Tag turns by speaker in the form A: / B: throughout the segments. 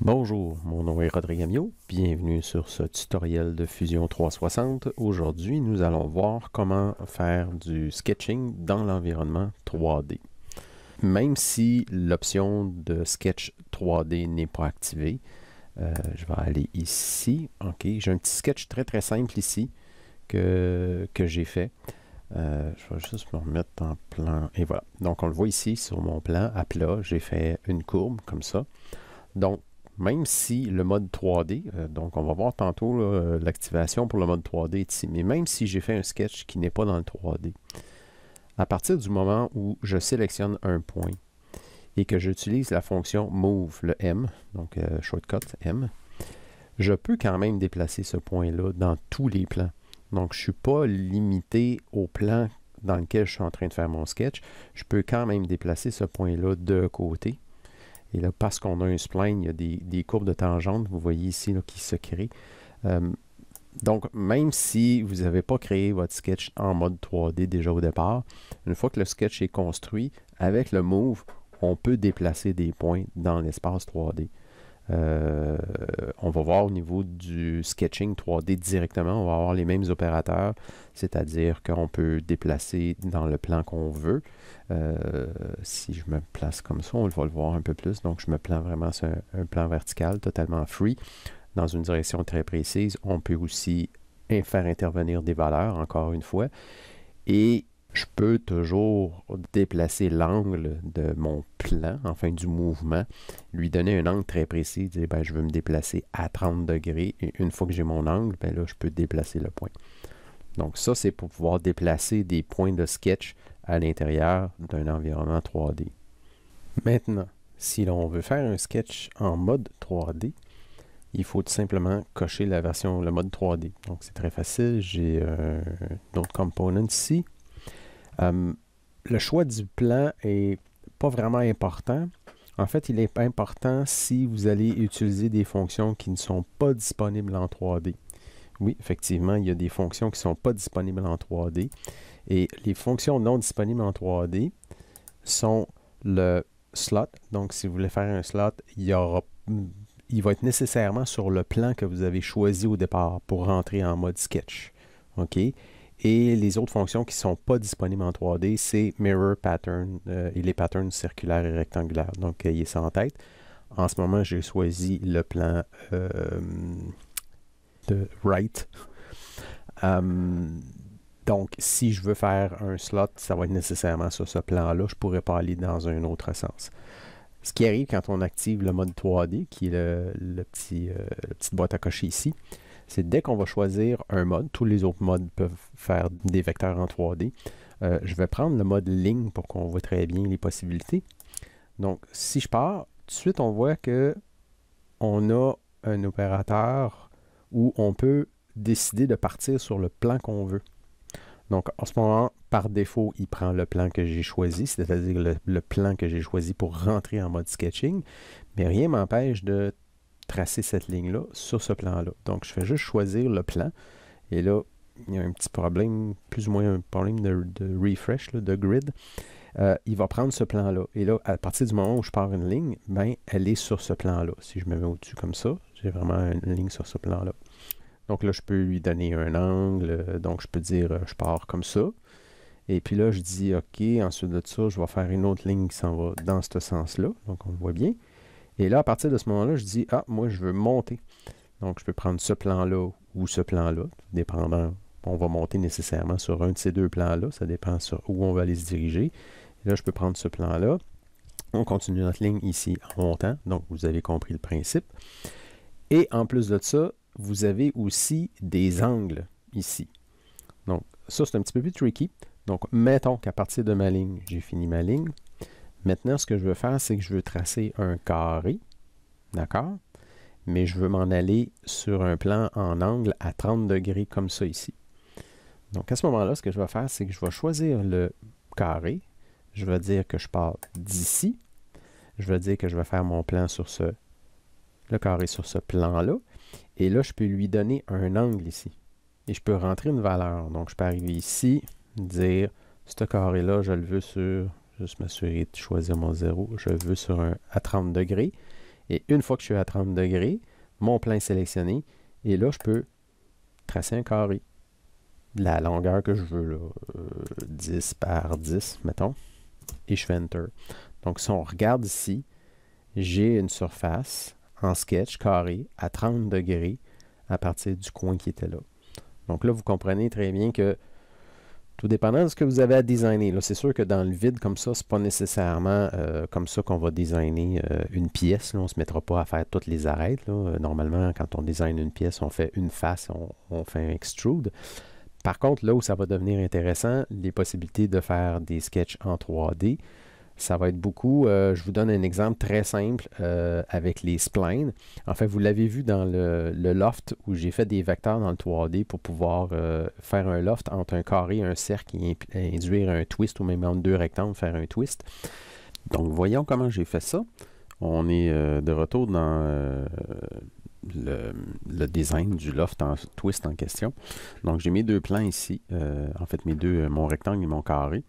A: Bonjour, mon nom est Rodrigue Amiot, bienvenue sur ce tutoriel de Fusion 360. Aujourd'hui, nous allons voir comment faire du sketching dans l'environnement 3D. Même si l'option de sketch 3D n'est pas activée, je vais aller ici. OK, j'ai un petit sketch très simple ici que j'ai fait. Je vais juste me remettre en plan. Et voilà. Donc, on le voit ici sur mon plan à plat. J'ai fait une courbe comme ça. Donc, même si le mode 3D, donc on va voir tantôt l'activation pour le mode 3D ici, mais même si j'ai fait un sketch qui n'est pas dans le 3D, à partir du moment où je sélectionne un point et que j'utilise la fonction Move, le M, donc shortcut M, je peux quand même déplacer ce point-là dans tous les plans. Donc, je ne suis pas limité au plan dans lequel je suis en train de faire mon sketch. Je peux quand même déplacer ce point-là de côté. Et là, parce qu'on a un spline, il y a des courbes de tangente, vous voyez ici, là, qui se créent. Donc, même si vous n'avez pas créé votre sketch en mode 3D déjà au départ, une fois que le sketch est construit, avec le Move, on peut déplacer des points dans l'espace 3D. On va voir au niveau du sketching 3D directement, on va avoir les mêmes opérateurs, c'est-à-dire qu'on peut déplacer dans le plan qu'on veut. Si je me place comme ça, on va le voir un peu plus. Donc, je me place vraiment sur un plan vertical, totalement free, dans une direction très précise. On peut aussi faire intervenir des valeurs, encore une fois. Et je peux toujours déplacer l'angle de mon plan, enfin du mouvement, lui donner un angle très précis, dire ben, je veux me déplacer à 30 degrés, et une fois que j'ai mon angle, ben là, je peux déplacer le point. Donc ça, c'est pour pouvoir déplacer des points de sketch à l'intérieur d'un environnement 3D. Maintenant, si l'on veut faire un sketch en mode 3D, il faut tout simplement cocher la version, le mode 3D. Donc c'est très facile, j'ai d'autres components ici. Le choix du plan est pas vraiment important. En fait, il est important si vous allez utiliser des fonctions qui ne sont pas disponibles en 3D. Oui, effectivement, il y a des fonctions qui ne sont pas disponibles en 3D. Et les fonctions non disponibles en 3D sont le slot. Donc, si vous voulez faire un slot, il va être nécessairement sur le plan que vous avez choisi au départ pour rentrer en mode sketch. OK? Et les autres fonctions qui ne sont pas disponibles en 3D, c'est Mirror Pattern et les patterns circulaires et rectangulaires. Donc, ayez ça en tête. En ce moment, j'ai choisi le plan de Right. Donc, si je veux faire un slot, ça va être nécessairement sur ce plan-là. Je ne pourrais pas aller dans un autre sens. Ce qui arrive quand on active le mode 3D, qui est la petite boîte à cocher ici, c'est dès qu'on va choisir un mode, tous les autres modes peuvent faire des vecteurs en 3D. Je vais prendre le mode ligne pour qu'on voit très bien les possibilités. Donc, si je pars, tout de suite, on voit que on a un opérateur où on peut décider de partir sur le plan qu'on veut. Donc, en ce moment, par défaut, il prend le plan que j'ai choisi, c'est-à-dire le plan que j'ai choisi pour rentrer en mode sketching, mais rien ne m'empêche de tracer cette ligne-là sur ce plan-là. Donc, je fais juste choisir le plan. Et là, il y a un petit problème, plus ou moins un problème de refresh, là, de grid. Il va prendre ce plan-là. Et là, à partir du moment où je pars une ligne, ben, elle est sur ce plan-là. Si je me mets au-dessus comme ça, j'ai vraiment une ligne sur ce plan-là. Donc là, je peux lui donner un angle. Donc, je peux dire, je pars comme ça. Et puis là, je dis, OK, ensuite de ça, je vais faire une autre ligne qui s'en va dans ce sens-là. Donc, on le voit bien. Et là, à partir de ce moment-là, je dis, ah, moi, je veux monter. Donc, je peux prendre ce plan-là ou ce plan-là, dépendant. On va monter nécessairement sur un de ces deux plans-là. Ça dépend sur où on va aller se diriger. Et là, je peux prendre ce plan-là. On continue notre ligne ici en montant. Donc, vous avez compris le principe. Et en plus de ça, vous avez aussi des angles ici. Donc, ça, c'est un petit peu plus tricky. Donc, mettons qu'à partir de ma ligne, j'ai fini ma ligne. Maintenant, ce que je veux faire, c'est que je veux tracer un carré. D'accord? Mais je veux m'en aller sur un plan en angle à 30 degrés comme ça ici. Donc, à ce moment-là, ce que je vais faire, c'est que je vais choisir le carré. Je vais dire que je pars d'ici. Je vais dire que je vais faire mon plan sur le carré sur ce plan-là. Et là, je peux lui donner un angle ici. Et je peux rentrer une valeur. Donc, je peux arriver ici, dire, ce carré-là, je le veux sur, juste m'assurer de choisir mon 0, je le veux sur à 30 degrés. Et une fois que je suis à 30 degrés, mon plan est sélectionné. Et là, je peux tracer un carré. De la longueur que je veux, là, 10 par 10, mettons. Et je fais Enter. Donc, si on regarde ici, j'ai une surface en sketch carré à 30 degrés à partir du coin qui était là. Donc là, vous comprenez très bien que tout dépendant de ce que vous avez à designer. Là, c'est sûr que dans le vide comme ça, c'est pas nécessairement comme ça qu'on va designer une pièce. Là. On ne se mettra pas à faire toutes les arêtes. Là. Normalement, quand on design une pièce, on fait une face, on fait un extrude. Par contre, là où ça va devenir intéressant, les possibilités de faire des sketchs en 3D, ça va être beaucoup. Je vous donne un exemple très simple avec les splines. En fait, vous l'avez vu dans le loft où j'ai fait des vecteurs dans le 3D pour pouvoir faire un loft entre un carré et un cercle et induire un twist ou même entre deux rectangles, faire un twist. Donc, voyons comment j'ai fait ça. On est de retour dans le design du loft en twist en question. Donc, j'ai mes deux plans ici. En fait, mon rectangle et mon carré.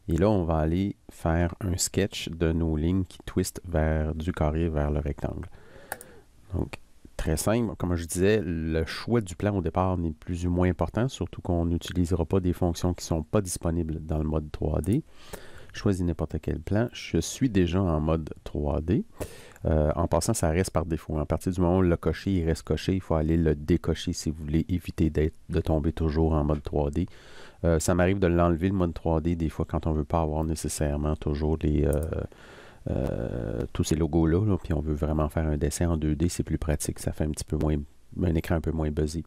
A: Et là, on va aller faire un sketch de nos lignes qui twistent du carré vers le rectangle. Donc, très simple. Comme je disais, le choix du plan au départ n'est plus ou moins important, surtout qu'on n'utilisera pas des fonctions qui ne sont pas disponibles dans le mode 3D. Choisis n'importe quel plan. Je suis déjà en mode 3D. En passant, ça reste par défaut. À partir du moment où le coché, il reste coché, il faut aller le décocher si vous voulez éviter de tomber toujours en mode 3D. Ça m'arrive de l'enlever, le mode 3D, des fois quand on ne veut pas avoir nécessairement toujours tous ces logos-là, là, puis on veut vraiment faire un dessin en 2D, c'est plus pratique. Ça fait un écran un peu moins buzzé.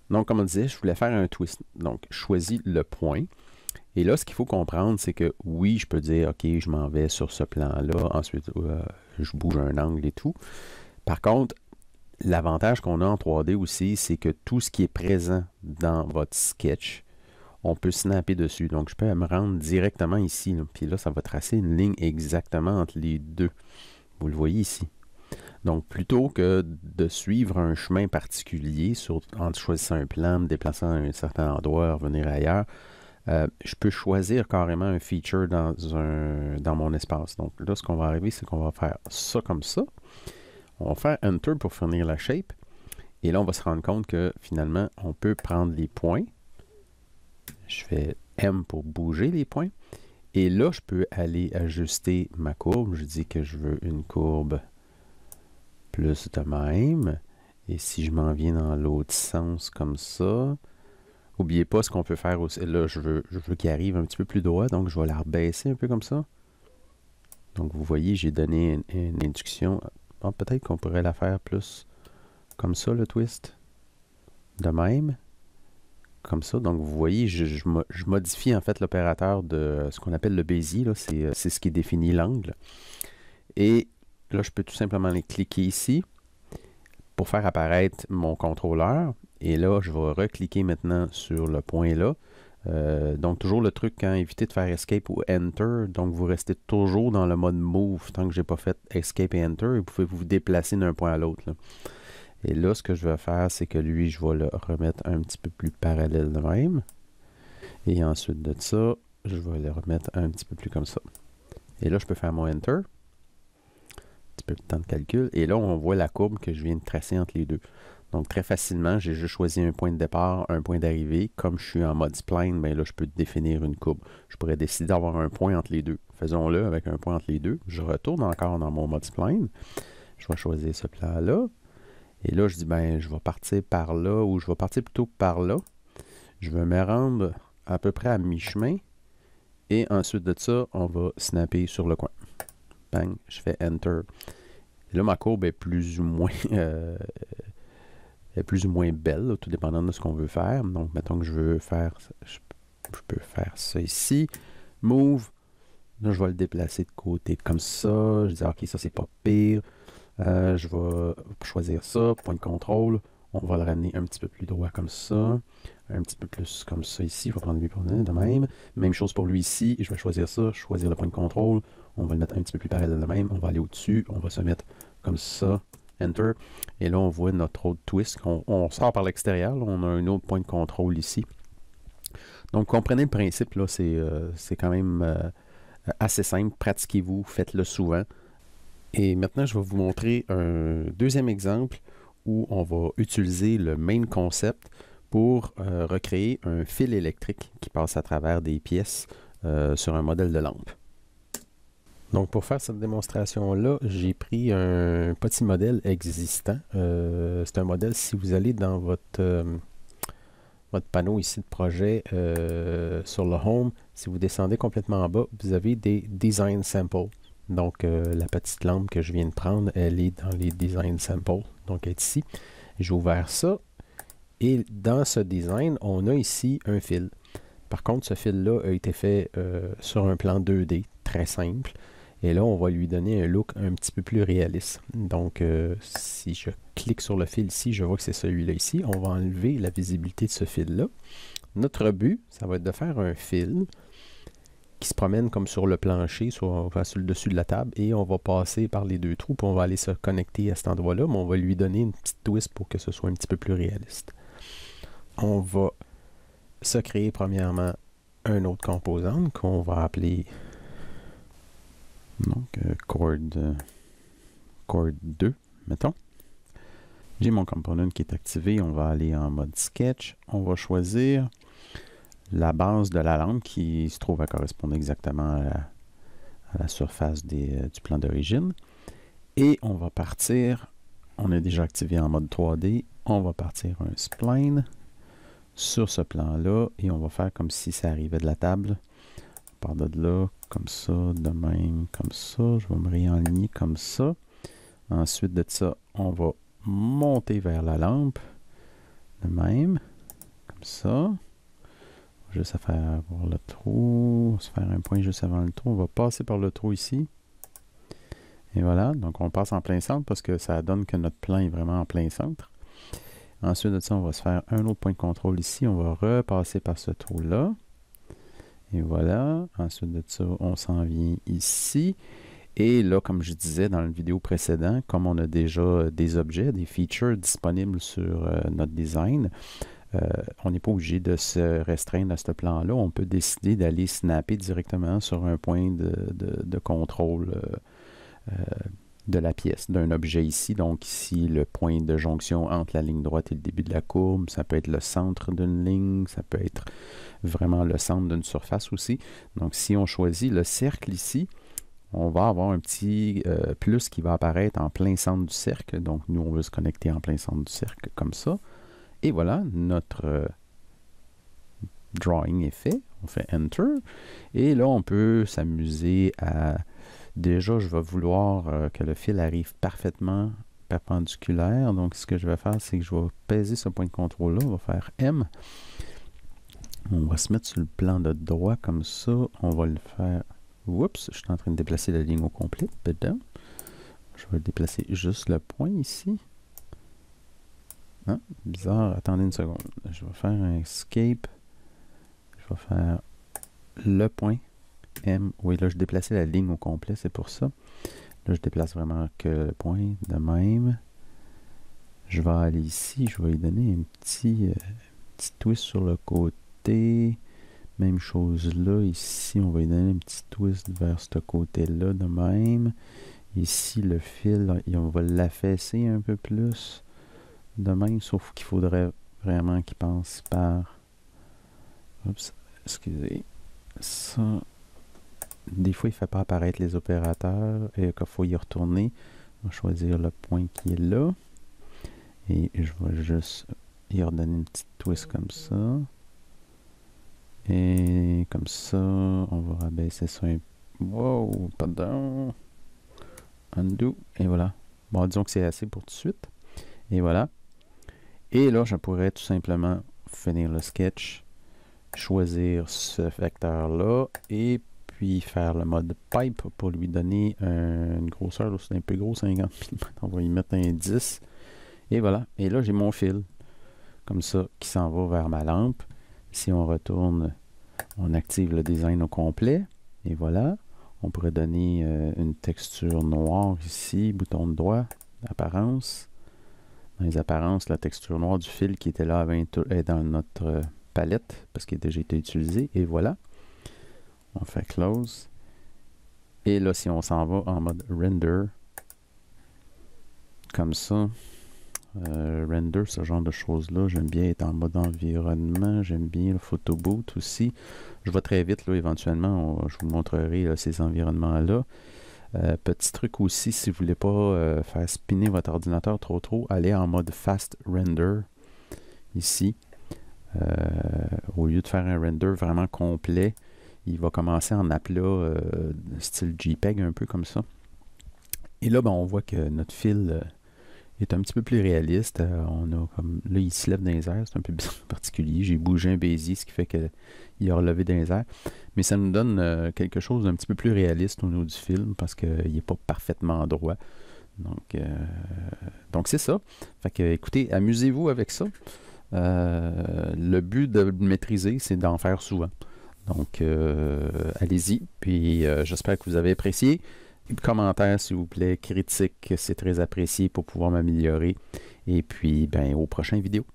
A: Donc, comme on disait, je voulais faire un twist. Donc, je choisis le point. Et là, ce qu'il faut comprendre, c'est que oui, je peux dire, OK, je m'en vais sur ce plan-là. Ensuite, je bouge un angle et tout. Par contre, l'avantage qu'on a en 3D aussi, c'est que tout ce qui est présent dans votre sketch, on peut snapper dessus. Donc, je peux me rendre directement ici. Là. Puis là, ça va tracer une ligne exactement entre les deux. Vous le voyez ici. Donc, plutôt que de suivre un chemin particulier en choisissant un plan, me déplaçant à un certain endroit, revenir ailleurs, je peux choisir carrément un feature dans mon espace. Donc là, ce qu'on va arriver, c'est qu'on va faire ça comme ça. On va faire Enter pour fournir la shape. Et là, on va se rendre compte que finalement, on peut prendre les points. Je fais M pour bouger les points. Et là, je peux aller ajuster ma courbe. Je dis que je veux une courbe plus de même. Et si je m'en viens dans l'autre sens comme ça, n'oubliez pas ce qu'on peut faire aussi. Là, je veux qu'il arrive un petit peu plus droit, donc je vais la rebaisser un peu comme ça. Donc, vous voyez, j'ai donné une induction. Bon, peut-être qu'on pourrait la faire plus comme ça, le twist. De même. Comme ça. Donc, vous voyez, je modifie en fait l'opérateur de ce qu'on appelle le Bézier. C'est ce qui définit l'angle. Et là, je peux tout simplement aller cliquer ici pour faire apparaître mon contrôleur. Et là, je vais recliquer maintenant sur le point là. Donc, toujours le truc, quand évitez de faire Escape ou Enter. Donc, vous restez toujours dans le mode Move. Tant que je n'ai pas fait Escape et Enter, vous pouvez vous déplacer d'un point à l'autre. Et là, ce que je vais faire, c'est que lui, je vais le remettre un petit peu plus parallèle de même. Et ensuite de ça, je vais le remettre un petit peu plus comme ça. Et là, je peux faire mon Enter. Un petit peu de temps de calcul. Et là, on voit la courbe que je viens de tracer entre les deux. Donc, très facilement, j'ai juste choisi un point de départ, un point d'arrivée. Comme je suis en mode spline, bien là, je peux définir une courbe. Je pourrais décider d'avoir un point entre les deux. Faisons-le avec un point entre les deux. Je retourne encore dans mon mode spline. Je vais choisir ce plan-là. Et là, je dis, ben, je vais partir par là, ou je vais partir plutôt par là. Je vais me rendre à peu près à mi-chemin. Et ensuite de ça, on va snapper sur le coin. Bang, je fais Enter. Et là, ma courbe est plus ou moins... est plus ou moins belle, là, tout dépendant de ce qu'on veut faire. Donc, mettons que je veux faire, je peux faire ça ici. Move. Là, je vais le déplacer de côté comme ça. Je dis, OK, ça, c'est pas pire. Je vais choisir ça, point de contrôle. On va le ramener un petit peu plus droit comme ça. Un petit peu plus comme ça ici. Il va prendre lui pour de même. Même chose pour lui ici. Je vais choisir ça, choisir le point de contrôle. On va le mettre un petit peu plus parallèle de même. On va aller au-dessus. On va se mettre comme ça. Enter. Et là, on voit notre autre twist. On sort par l'extérieur. On a un autre point de contrôle ici. Donc, comprenez le principe. Là, c'est quand même assez simple. Pratiquez-vous. Faites-le souvent. Et maintenant, je vais vous montrer un deuxième exemple où on va utiliser le même concept pour recréer un fil électrique qui passe à travers des pièces sur un modèle de lampe. Donc, pour faire cette démonstration-là, j'ai pris un petit modèle existant. C'est un modèle, si vous allez dans votre panneau ici de projet sur le Home, si vous descendez complètement en bas, vous avez des Design Samples. Donc, la petite lampe que je viens de prendre, elle est dans les Design Samples. Donc, elle est ici. J'ai ouvert ça. Et dans ce design, on a ici un fil. Par contre, ce fil-là a été fait sur un plan 2D, très simple. Et là, on va lui donner un look un petit peu plus réaliste. Donc, si je clique sur le fil ici, je vois que c'est celui-là ici. On va enlever la visibilité de ce fil-là. Notre but, ça va être de faire un fil qui se promène comme sur le plancher, sur le dessus de la table, et on va passer par les deux trous, puis on va aller se connecter à cet endroit-là, mais on va lui donner une petite twist pour que ce soit un petit peu plus réaliste. On va se créer premièrement un autre composante qu'on va appeler donc chord 2, mettons. J'ai mon component qui est activé, on va aller en mode sketch, on va choisir la base de la lampe qui se trouve à correspondre exactement à la surface du plan d'origine. Et on va partir, on est déjà activé en mode 3D, on va partir un spline sur ce plan-là et on va faire comme si ça arrivait de la table. On part de là, comme ça, de même, comme ça. Je vais me réaligner comme ça. Ensuite de ça, on va monter vers la lampe, de même, comme ça. Juste à faire voir le trou, on va se faire un point juste avant le trou. On va passer par le trou ici. Et voilà, donc on passe en plein centre parce que ça donne que notre plan est vraiment en plein centre. Ensuite de ça, on va se faire un autre point de contrôle ici. On va repasser par ce trou-là. Et voilà. Ensuite de ça, on s'en vient ici. Et là, comme je disais dans la vidéo précédente, comme on a déjà des objets, des features disponibles sur notre design, on n'est pas obligé de se restreindre à ce plan-là. On peut décider d'aller snapper directement sur un point de contrôle de la pièce, d'un objet ici. Donc ici, le point de jonction entre la ligne droite et le début de la courbe. Ça peut être le centre d'une ligne, ça peut être vraiment le centre d'une surface aussi. Donc si on choisit le cercle ici, on va avoir un petit plus qui va apparaître en plein centre du cercle. Donc nous, on veut se connecter en plein centre du cercle comme ça. Et voilà, notre drawing est fait. On fait Enter. Et là, on peut s'amuser à... Déjà, je vais vouloir que le fil arrive parfaitement perpendiculaire. Donc, ce que je vais faire, c'est que je vais peser ce point de contrôle-là. On va faire M. On va se mettre sur le plan de droit comme ça. On va le faire... Oups, je suis en train de déplacer la ligne au complet. Pardon. Je vais déplacer juste le point ici. Ah, bizarre, attendez une seconde. Je vais faire un escape. Je vais faire le point M. Oui, là, je déplaçais la ligne au complet, c'est pour ça. Là, je déplace vraiment que le point de même. Je vais aller ici, je vais lui donner un petit twist sur le côté. Même chose là, ici, on va lui donner un petit twist vers ce côté-là de même. Ici, le fil, on va l'affaisser un peu plus. De même, sauf qu'il faudrait vraiment qu'il passe par... Oups, excusez. Ça... Des fois, il ne fait pas apparaître les opérateurs et qu'il faut y retourner. On va choisir le point qui est là. Et je vais juste y redonner une petite twist comme ça. Et comme ça, on va rabaisser ça un... Wow, pardon. Undo. Et voilà. Bon, disons que c'est assez pour tout de suite. Et voilà. Et là, je pourrais tout simplement finir le sketch, choisir ce vecteur-là et puis faire le mode pipe pour lui donner une grosseur, c'est un peu gros, 50 mm. On va y mettre un 10. Et voilà. Et là, j'ai mon fil, comme ça, qui s'en va vers ma lampe. Si on retourne, on active le design au complet. Et voilà. On pourrait donner une texture noire ici, bouton de droit, apparence. Dans les apparences, la texture noire du fil qui était là avant est dans notre palette parce qu'il a déjà été utilisé. Et voilà. On fait close. Et là, si on s'en va en mode render, comme ça. Render, ce genre de choses-là. J'aime bien être en mode environnement. J'aime bien le photo boot aussi. Je vais très vite, là, éventuellement. Je vous montrerai là, ces environnements-là. Petit truc aussi, si vous ne voulez pas faire spinner votre ordinateur trop, allez en mode fast render ici. Au lieu de faire un render vraiment complet, il va commencer en aplat style JPEG, un peu comme ça. Et là, ben, on voit que notre fil est un petit peu plus réaliste. On a comme là, il se lève dans les airs, c'est un peu particulier. J'ai bougé un baiser, ce qui fait qu'il a relevé dans les airs. Mais ça nous donne quelque chose d'un petit peu plus réaliste au niveau du film parce qu'il n'est pas parfaitement droit. Donc c'est ça. Fait que écoutez, amusez-vous avec ça. Le but de le maîtriser, c'est d'en faire souvent. Donc allez-y. Puis j'espère que vous avez apprécié. Commentaires, s'il vous plaît, critiques, c'est très apprécié pour pouvoir m'améliorer. Et puis, ben, aux prochaines vidéos.